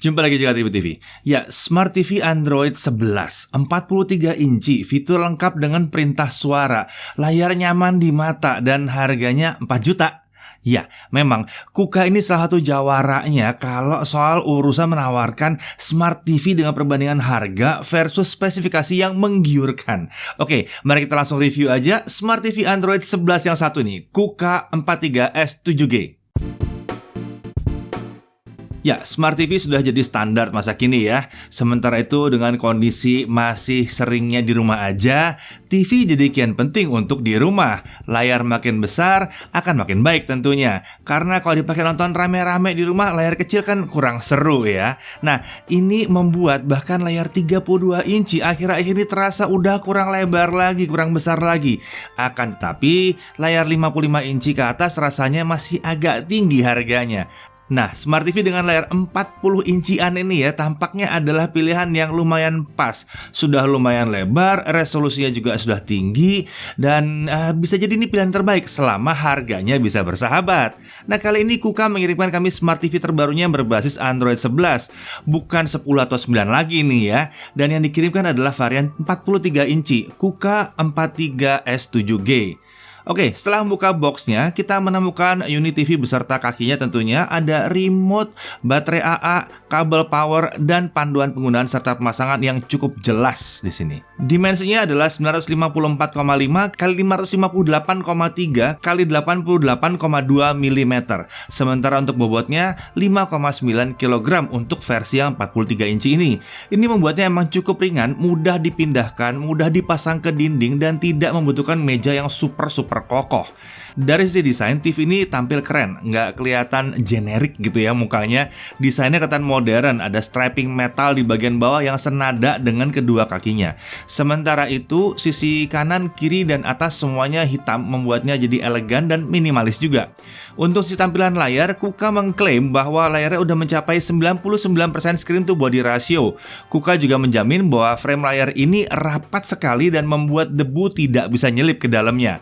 Jumpa lagi di Tribun TV. Ya, Smart TV Android 11, 43 inci, fitur lengkap dengan perintah suara, layar nyaman di mata, dan harganya 4 juta. Ya, memang KUKA ini salah satu jawaranya kalau soal urusan menawarkan Smart TV dengan perbandingan harga versus spesifikasi yang menggiurkan. Oke, mari kita langsung review aja Smart TV Android 11 yang satu nih, KUKA 43S 7G. Ya, Smart TV sudah jadi standar masa kini ya. Sementara itu dengan kondisi masih seringnya di rumah aja, TV jadi kian penting untuk di rumah. Layar makin besar akan makin baik tentunya. Karena kalau dipakai nonton rame-rame di rumah, layar kecil kan kurang seru ya. Nah, ini membuat bahkan layar 32 inci akhir-akhir ini terasa udah kurang lebar lagi, kurang besar lagi. Akan tetapi, layar 55 inci ke atas rasanya masih agak tinggi harganya. Nah, Smart TV dengan layar 40 incian ini ya tampaknya adalah pilihan yang lumayan pas. Sudah lumayan lebar, resolusinya juga sudah tinggi, dan bisa jadi ini pilihan terbaik selama harganya bisa bersahabat. Nah, kali ini KUKA mengirimkan kami Smart TV terbarunya yang berbasis Android 11. Bukan 10 atau 9 lagi nih ya. Dan yang dikirimkan adalah varian 43 inci KUKA 43S 7G. Oke, setelah membuka boxnya, kita menemukan unit TV beserta kakinya tentunya, ada remote, baterai AA, kabel power, dan panduan penggunaan serta pemasangan yang cukup jelas di sini. Dimensinya adalah 954,5 x 558,3 x 88,2 mm. Sementara untuk bobotnya 5,9 kg untuk versi yang 43 inci ini. Ini membuatnya emang cukup ringan, mudah dipindahkan, mudah dipasang ke dinding, dan tidak membutuhkan meja yang super kokoh. Dari sisi desain, TV ini tampil keren, nggak kelihatan generik gitu ya mukanya. Desainnya kelihatan modern, ada striping metal di bagian bawah yang senada dengan kedua kakinya. Sementara itu, sisi kanan, kiri, dan atas semuanya hitam, membuatnya jadi elegan dan minimalis juga. Untuk sisi tampilan layar, KUKA mengklaim bahwa layarnya udah mencapai 99% screen to body ratio. KUKA juga menjamin bahwa frame layar ini rapat sekali dan membuat debu tidak bisa nyelip ke dalamnya.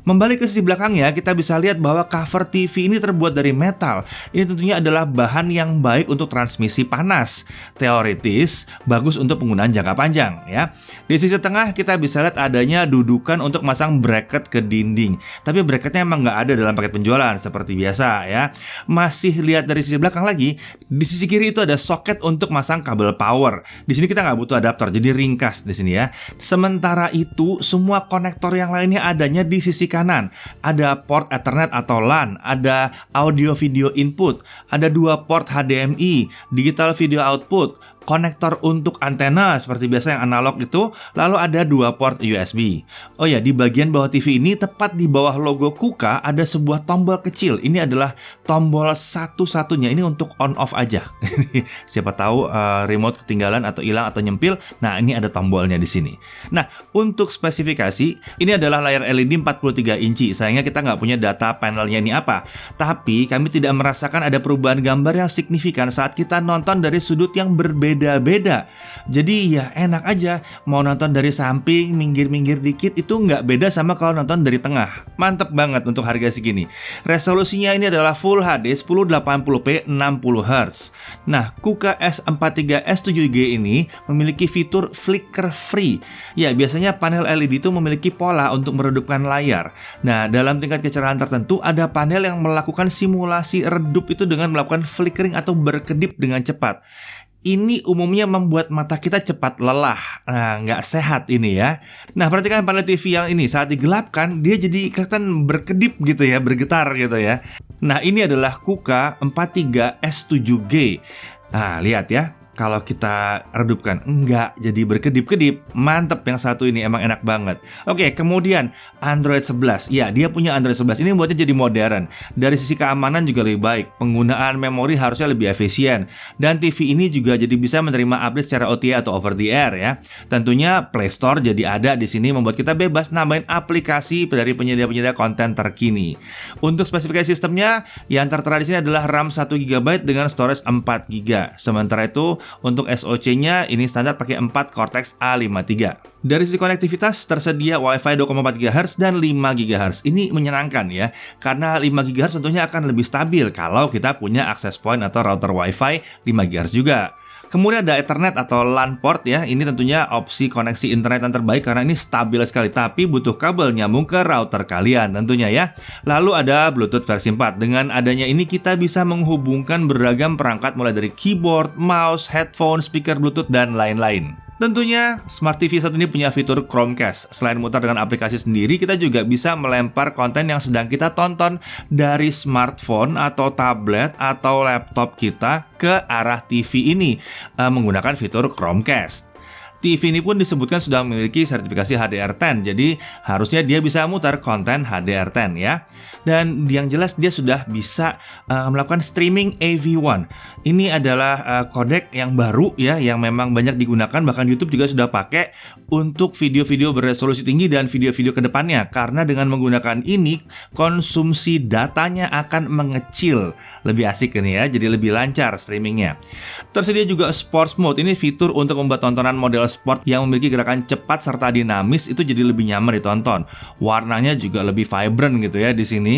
Membalik ke sisi belakangnya, kita bisa lihat bahwa cover TV ini terbuat dari metal. Ini tentunya adalah bahan yang baik untuk transmisi panas. Teoritis, bagus untuk penggunaan jangka panjang ya. Di sisi tengah kita bisa lihat adanya dudukan untuk masang bracket ke dinding. Tapi bracketnya emang nggak ada dalam paket penjualan seperti biasa ya. Masih lihat dari sisi belakang lagi, di sisi kiri itu ada soket untuk masang kabel power. Di sini kita nggak butuh adaptor, jadi ringkas di sini ya. Sementara itu, semua konektor yang lainnya adanya di sisi kanan. Ada port Ethernet atau LAN, ada audio video input, ada 2 port HDMI, digital video output, konektor untuk antena seperti biasa yang analog itu, lalu ada 2 port USB. Oh ya, di bagian bawah TV ini tepat di bawah logo KUKA ada sebuah tombol kecil. Ini adalah tombol satu-satunya, ini untuk on off aja. Siapa tahu remote ketinggalan atau hilang atau nyempil. Nah, ini ada tombolnya di sini. Nah, untuk spesifikasi, ini adalah layar LED 43 inci. Sayangnya kita nggak punya data panelnya ini apa. Tapi kami tidak merasakan ada perubahan gambar yang signifikan saat kita nonton dari sudut yang berbeda-beda. Jadi ya enak aja, mau nonton dari samping, minggir-minggir dikit itu nggak beda sama kalau nonton dari tengah. Mantep banget untuk harga segini. Resolusinya ini adalah Full HD 1080p 60Hz. Nah, KUKA S43S 7G ini memiliki fitur flicker free. Ya, biasanya panel LED itu memiliki pola untuk meredupkan layar. Nah, dalam tingkat kecerahan tertentu ada panel yang melakukan simulasi redup itu dengan melakukan flickering atau berkedip dengan cepat. Ini umumnya membuat mata kita cepat lelah. Nah, nggak sehat ini ya. Nah, perhatikan panel TV yang ini saat digelapkan, dia jadi kelihatan berkedip gitu ya, bergetar gitu ya. Nah, ini adalah KUKA 43S 7G. Nah, lihat ya. Kalau kita redupkan, enggak jadi berkedip-kedip. Mantep, yang satu ini emang enak banget. Oke, kemudian Android 11. Ya, dia punya Android 11. Ini membuatnya jadi modern. Dari sisi keamanan juga lebih baik. Penggunaan memori harusnya lebih efisien. Dan TV ini juga jadi bisa menerima update secara OTA atau over the air ya. Tentunya Play Store jadi ada di sini, membuat kita bebas nambahin aplikasi dari penyedia-penyedia konten terkini. Untuk spesifikasi sistemnya, yang tertera di sini adalah RAM 1 GB dengan storage 4 GB. Sementara itu Untuk SoC-nya ini standar pakai 4 Cortex A53. Dari sisi konektivitas tersedia Wi-Fi 2,4 GHz dan 5 GHz. Ini menyenangkan ya, karena 5 GHz tentunya akan lebih stabil kalau kita punya access point atau router Wi-Fi 5 GHz juga. Kemudian ada Ethernet atau LAN port ya. Ini tentunya opsi koneksi internet yang terbaik karena ini stabil sekali, tapi butuh kabel nyambung ke router kalian tentunya ya. Lalu ada Bluetooth versi 4. Dengan adanya ini kita bisa menghubungkan beragam perangkat mulai dari keyboard, mouse, headphone, speaker Bluetooth dan lain-lain. Tentunya Smart TV satu ini punya fitur Chromecast. Selain mutar dengan aplikasi sendiri, kita juga bisa melempar konten yang sedang kita tonton dari smartphone atau tablet atau laptop kita ke arah TV ini menggunakan fitur Chromecast. TV ini pun disebutkan sudah memiliki sertifikasi HDR10, jadi harusnya dia bisa mutar konten HDR10 ya. Dan yang jelas dia sudah bisa melakukan streaming AV1. Ini adalah kodek yang baru ya, yang memang banyak digunakan, bahkan YouTube juga sudah pakai untuk video-video beresolusi tinggi dan video-video kedepannya. Karena dengan menggunakan ini, konsumsi datanya akan mengecil. Lebih asik ini ya, jadi lebih lancar streamingnya. Tersedia juga Sports Mode, ini fitur untuk membuat tontonan model sport yang memiliki gerakan cepat serta dinamis itu jadi lebih nyaman ditonton. Warnanya juga lebih vibrant gitu ya di sini.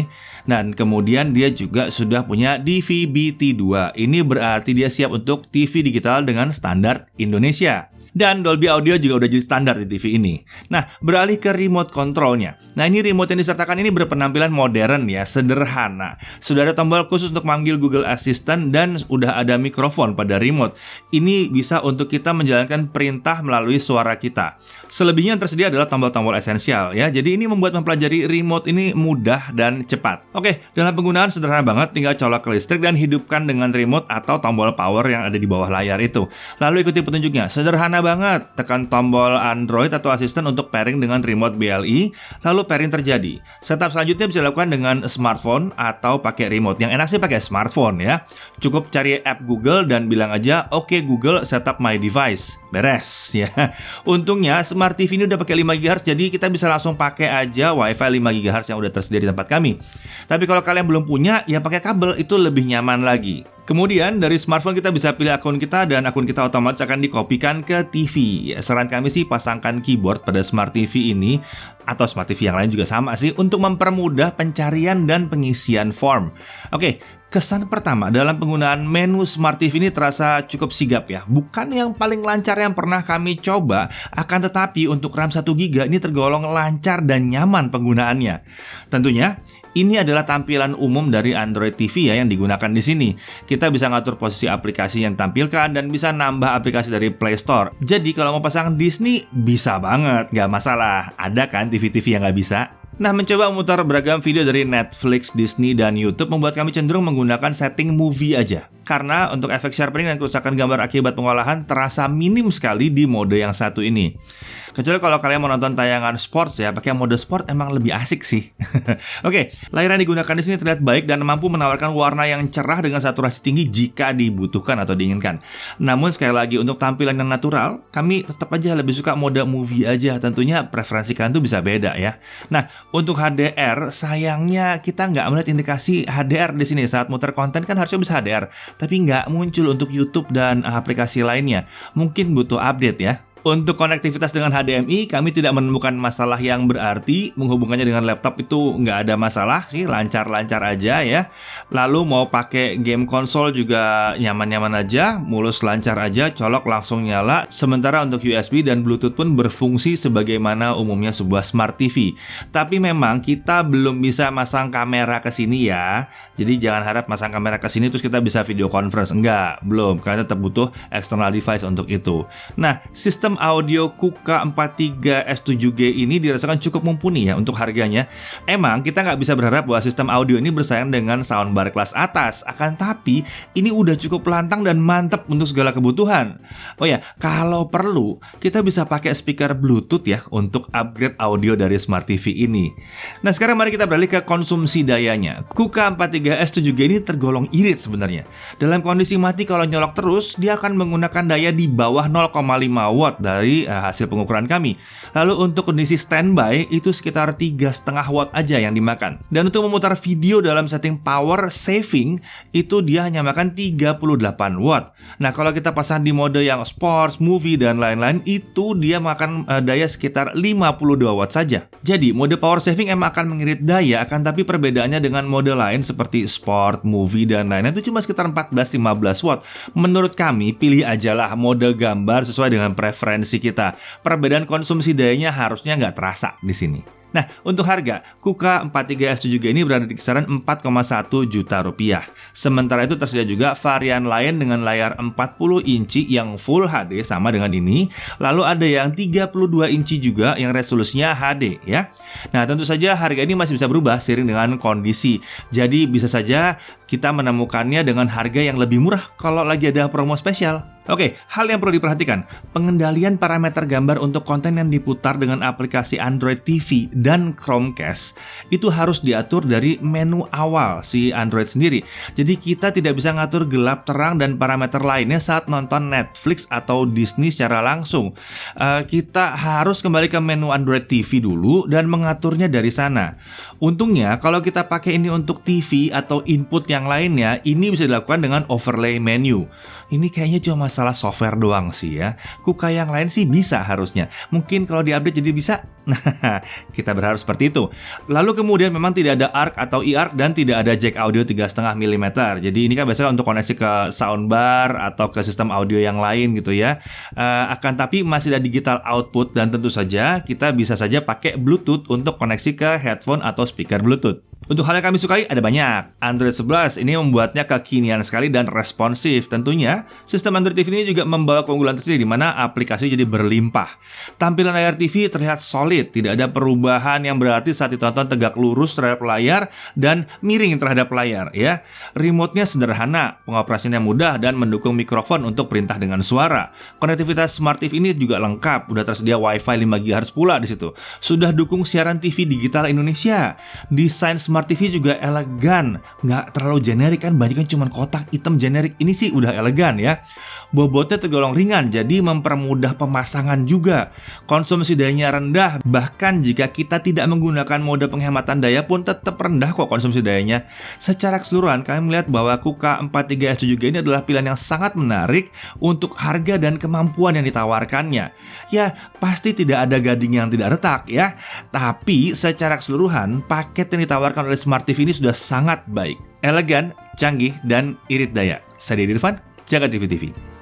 Dan kemudian dia juga sudah punya DVB-T2. Ini berarti dia siap untuk TV digital dengan standar Indonesia. Dan Dolby Audio juga udah jadi standar di TV ini. Nah, beralih ke remote controlnya. Nah, ini remote yang disertakan ini berpenampilan modern ya, sederhana. Sudah ada tombol khusus untuk manggil Google Assistant dan udah ada mikrofon pada remote. Ini bisa untuk kita menjalankan perintah melalui suara kita. Selebihnya yang tersedia adalah tombol-tombol esensial ya. Jadi ini membuat mempelajari remote ini mudah dan cepat. Oke, dalam penggunaan sederhana banget, tinggal colok ke listrik dan hidupkan dengan remote atau tombol power yang ada di bawah layar itu. Lalu ikuti petunjuknya. Sederhana banget, tekan tombol Android atau asisten untuk pairing dengan remote BLE, lalu pairing terjadi. Setup selanjutnya bisa dilakukan dengan smartphone atau pakai remote. Yang enak sih pakai smartphone ya. Cukup cari app Google dan bilang aja, "Oke Google, setup my device." Beres ya. Untungnya Smart TV ini udah pakai 5 GHz, jadi kita bisa langsung pakai aja Wi-Fi 5 GHz yang udah tersedia di tempat kami. Tapi kalau kalian belum punya, ya pakai kabel, itu lebih nyaman lagi. Kemudian dari smartphone kita bisa pilih akun kita dan akun kita otomatis akan dikopikan ke TV. Ya, saran kami sih pasangkan keyboard pada Smart TV ini atau Smart TV yang lain juga sama sih untuk mempermudah pencarian dan pengisian form. Oke, kesan pertama dalam penggunaan menu Smart TV ini terasa cukup sigap ya. Bukan yang paling lancar yang pernah kami coba, akan tetapi untuk RAM 1 GB ini tergolong lancar dan nyaman penggunaannya. Tentunya ini adalah tampilan umum dari Android TV ya yang digunakan di sini. Kita bisa ngatur posisi aplikasi yang ditampilkan dan bisa nambah aplikasi dari Play Store. Jadi kalau mau pasang Disney bisa banget, nggak masalah. Ada kan TV-TV yang nggak bisa? Nah, mencoba memutar beragam video dari Netflix, Disney, dan YouTube membuat kami cenderung menggunakan setting movie aja. Karena untuk efek sharpening dan kerusakan gambar akibat pengolahan terasa minim sekali di mode yang satu ini. Kecuali kalau kalian mau nonton tayangan sports ya, pakai mode sport emang lebih asik sih. Oke, layar yang digunakan di sini terlihat baik dan mampu menawarkan warna yang cerah dengan saturasi tinggi jika dibutuhkan atau diinginkan. Namun sekali lagi untuk tampilan yang natural, kami tetap aja lebih suka mode movie aja. Tentunya preferensi kalian tuh bisa beda ya. Nah, untuk HDR, sayangnya kita nggak melihat indikasi HDR di sini. Saat muter konten kan harusnya bisa HDR, tapi nggak muncul untuk YouTube dan aplikasi lainnya. Mungkin butuh update ya. Untuk konektivitas dengan HDMI, kami tidak menemukan masalah yang berarti. Menghubungkannya dengan laptop itu nggak ada masalah sih, lancar-lancar aja ya. Lalu mau pakai game konsol juga nyaman-nyaman aja, mulus lancar aja, colok langsung nyala. Sementara untuk USB dan Bluetooth pun berfungsi sebagaimana umumnya sebuah Smart TV. Tapi memang kita belum bisa masang kamera ke sini ya. Jadi jangan harap masang kamera ke sini terus kita bisa video conference. Enggak, belum. Karena tetap butuh external device untuk itu. Nah, sistem audio KUKA 43 S7G ini dirasakan cukup mumpuni ya untuk harganya. Emang kita nggak bisa berharap bahwa sistem audio ini bersaing dengan soundbar kelas atas. Akan tapi ini udah cukup lantang dan mantep untuk segala kebutuhan. Oh ya, kalau perlu kita bisa pakai speaker Bluetooth ya untuk upgrade audio dari Smart TV ini. Nah, sekarang mari kita beralih ke konsumsi dayanya. KUKA 43 S7G ini tergolong irit sebenarnya. Dalam kondisi mati kalau nyolok terus, dia akan menggunakan daya di bawah 0,5 watt dari hasil pengukuran kami. Lalu untuk kondisi standby itu sekitar 3,5 watt aja yang dimakan. Dan untuk memutar video dalam setting power saving itu dia hanya makan 38 watt. Nah, kalau kita pasang di mode yang sports, movie, dan lain-lain itu dia makan daya sekitar 52 watt saja. Jadi mode power saving emang akan mengirit daya, akan tapi perbedaannya dengan mode lain seperti sport, movie, dan lain-lain itu cuma sekitar 14-15 watt. Menurut kami pilih ajalah mode gambar sesuai dengan preferensi kita. Perbedaan konsumsi dayanya harusnya nggak terasa di sini. Nah, untuk harga, Kuka 43S juga ini berada di kisaran 4,1 juta rupiah. Sementara itu tersedia juga varian lain dengan layar 40 inci yang Full HD sama dengan ini. Lalu ada yang 32 inci juga yang resolusinya HD ya. Nah, tentu saja harga ini masih bisa berubah seiring dengan kondisi. Jadi bisa saja kita menemukannya dengan harga yang lebih murah kalau lagi ada promo spesial. Oke, hal yang perlu diperhatikan, pengendalian parameter gambar untuk konten yang diputar dengan aplikasi Android TV dan Chromecast itu harus diatur dari menu awal si Android sendiri. Jadi kita tidak bisa ngatur gelap, terang, dan parameter lainnya saat nonton Netflix atau Disney secara langsung. Kita harus kembali ke menu Android TV dulu dan mengaturnya dari sana. Untungnya kalau kita pakai ini untuk TV atau input yang lainnya, ini bisa dilakukan dengan overlay menu. Ini kayaknya cuma masalah software doang sih ya. Kuka yang lain sih bisa harusnya. Mungkin kalau diupdate jadi bisa. Nah, kita berharap seperti itu. Lalu kemudian memang tidak ada ARC atau eARC dan tidak ada jack audio 3,5 mm. Jadi ini kan biasanya untuk koneksi ke soundbar atau ke sistem audio yang lain gitu ya. Akan tapi masih ada digital output dan tentu saja kita bisa saja pakai Bluetooth untuk koneksi ke headphone atau speaker Bluetooth. Untuk hal yang kami sukai ada banyak. Android 11 ini membuatnya kekinian sekali dan responsif. Tentunya, sistem Android TV ini juga membawa keunggulan tersendiri di mana aplikasi jadi berlimpah. Tampilan layar TV terlihat solid, tidak ada perubahan yang berarti saat ditonton tegak lurus terhadap layar dan miring terhadap layar ya. Remote-nya sederhana, pengoperasiannya mudah dan mendukung mikrofon untuk perintah dengan suara. Konektivitas Smart TV ini juga lengkap, udah tersedia Wi-Fi 5 GHz pula di situ. Sudah dukung siaran TV digital Indonesia. Desain Smart TV juga elegan, nggak terlalu generik kan, banyak kan cuma kotak hitam generik. Ini sih udah elegan ya. Bobotnya tergolong ringan, jadi mempermudah pemasangan juga. Konsumsi dayanya rendah, bahkan jika kita tidak menggunakan mode penghematan daya pun tetap rendah kok konsumsi dayanya. Secara keseluruhan kami melihat bahwa Kuka 43S juga ini adalah pilihan yang sangat menarik untuk harga dan kemampuan yang ditawarkannya. Ya, pasti tidak ada gading yang tidak retak ya. Tapi secara keseluruhan, paket yang ditawarkan oleh Smart TV ini sudah sangat baik, elegan, canggih, dan irit daya. Saya Irfan, jaga TV TV.